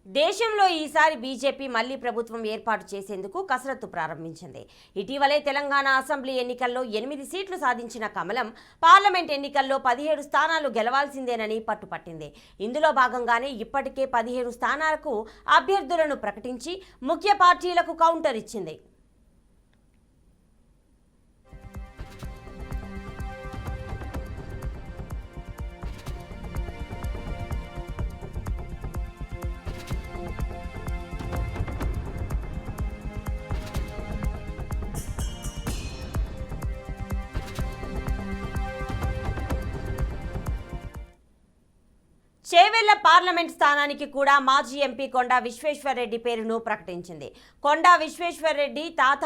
దేశంలో ఈసారి బీజేపీ మళ్లీ ప్రభుత్వం ఏర్పాటు చేసేందుకు కసరత్తు ప్రారంభించింది. ఇటీవలే తెలంగాణ అసెంబ్లీ ఎన్నికల్లో 8 సీట్లు సాధించిన కమలం పార్లమెంట్ ఎన్నికల్లో 17 స్థానాలు గెలవాల్సిందేనని పట్టుపట్టింది. ఇందులో భాగంగానే ఇప్పటికే 17 స్థానాలకు అభ్యర్థులను ప్రకటించి ముఖ్య పార్టీలకు కౌంటర్ ఇచ్చింది. చేవెళ్ల పార్లమెంట్ స్థానానికి కూడా మాజీ ఎంపీ కొండా విశ్వేశ్వర్రెడ్డి పేరును ప్రకటించింది. కొండా విశ్వేశ్వర్రెడ్డి తాత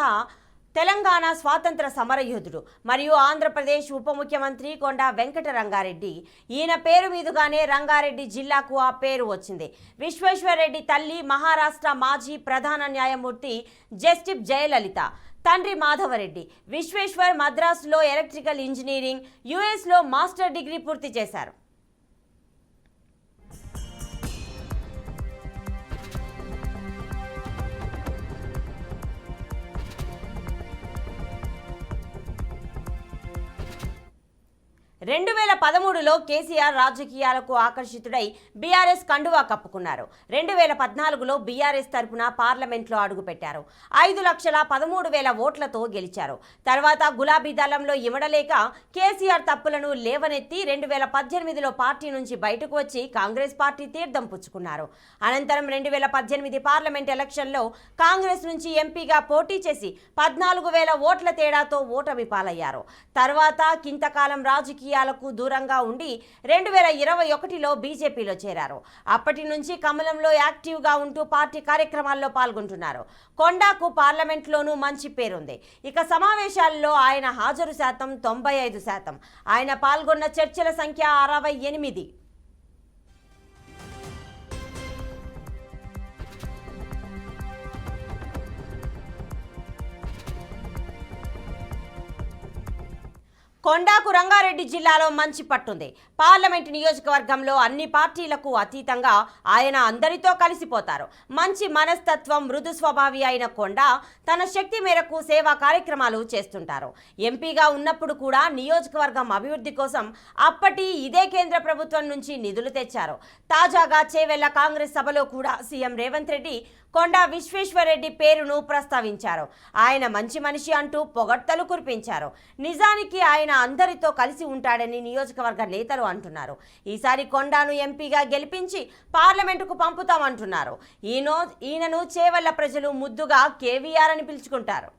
తెలంగాణ స్వాతంత్ర సమరయోధుడు మరియు ఆంధ్రప్రదేశ్ ఉప ముఖ్యమంత్రి కొండా వెంకట రంగారెడ్డి. ఈయన పేరు మీదుగానే రంగారెడ్డి జిల్లాకు ఆ పేరు వచ్చింది. విశ్వేశ్వర్రెడ్డి తల్లి మహారాష్ట్ర మాజీ ప్రధాన న్యాయమూర్తి జస్టిస్ జయలలిత. తండ్రి మాధవరెడ్డి. విశ్వేశ్వర్ మద్రాసులో ఎలక్ట్రికల్ ఇంజనీరింగ్, యుఎస్లో మాస్టర్ డిగ్రీ పూర్తి చేశారు. రెండు 2013లో కేసీఆర్ రాజకీయాలకు ఆకర్షితుడై బీఆర్ఎస్ కండువా కప్పుకున్నారు. 2014లో బీఆర్ఎస్ తరపున పార్లమెంట్లో అడుగుపెట్టారు. 5,13,000 ఓట్లతో గెలిచారు. తర్వాత గులాబీ దళంలో ఇమడలేక కేసీఆర్ తప్పులను లేవనెత్తి 2018లో పార్టీ నుంచి బయటకు వచ్చి కాంగ్రెస్ పార్టీ తీర్థం పుచ్చుకున్నారు. అనంతరం 2018 పార్లమెంట్ ఎలక్షన్లో కాంగ్రెస్ నుంచి ఎంపీగా పోటీ చేసి 14,000 ఓట్ల తేడాతో ఓటమి పాలయ్యారు. తర్వాత కింతకాలం రాజకీయాలకు దూరంగా ఉండి 2021లో బీజేపీలో చేరారు. అప్పటి నుంచి కమలంలో యాక్టివ్గా ఉంటూ పార్టీ కార్యక్రమాల్లో పాల్గొంటున్నారు. కొండాకు పార్లమెంట్లోనూ మంచి పేరుంది. ఇక సమావేశాల్లో ఆయన హాజరు శాతం 95%. ఆయన పాల్గొన్న చర్చల సంఖ్య 68. కొండాకు రంగారెడ్డి జిల్లాలో మంచి పట్టుంది. పార్లమెంట్ నియోజకవర్గంలో అన్ని పార్టీలకు అతీతంగా ఆయన అందరితో కలిసిపోతారు. మంచి మనస్తత్వం, మృదు స్వభావి అయిన కొండా తన శక్తి మేరకు సేవా కార్యక్రమాలు చేస్తుంటారు. ఎంపీగా ఉన్నప్పుడు కూడా నియోజకవర్గం అభివృద్ధి కోసం అప్పటి ఇదే కేంద్ర ప్రభుత్వం నుంచి నిధులు తెచ్చారు. తాజాగా చేవెళ్ల కాంగ్రెస్ సభలో కూడా సీఎం రేవంత్ రెడ్డి కొండా విశ్వేశ్వర్రెడ్డి పేరును ప్రస్తావించారు. ఆయన మంచి మనిషి అంటూ పొగడ్తలు కురిపించారు. నిజానికి ఆయన అందరితో కలిసి ఉంటాడని నియోజకవర్గ నేతలు అంటున్నారు. ఈసారి కొండాను ఎంపీగా గెలిపించి పార్లమెంటుకు పంపుతామంటున్నారు. ఈయనను చేవెళ్ల ప్రజలు ముద్దుగా కేవీఆర్ అని పిలుచుకుంటారు.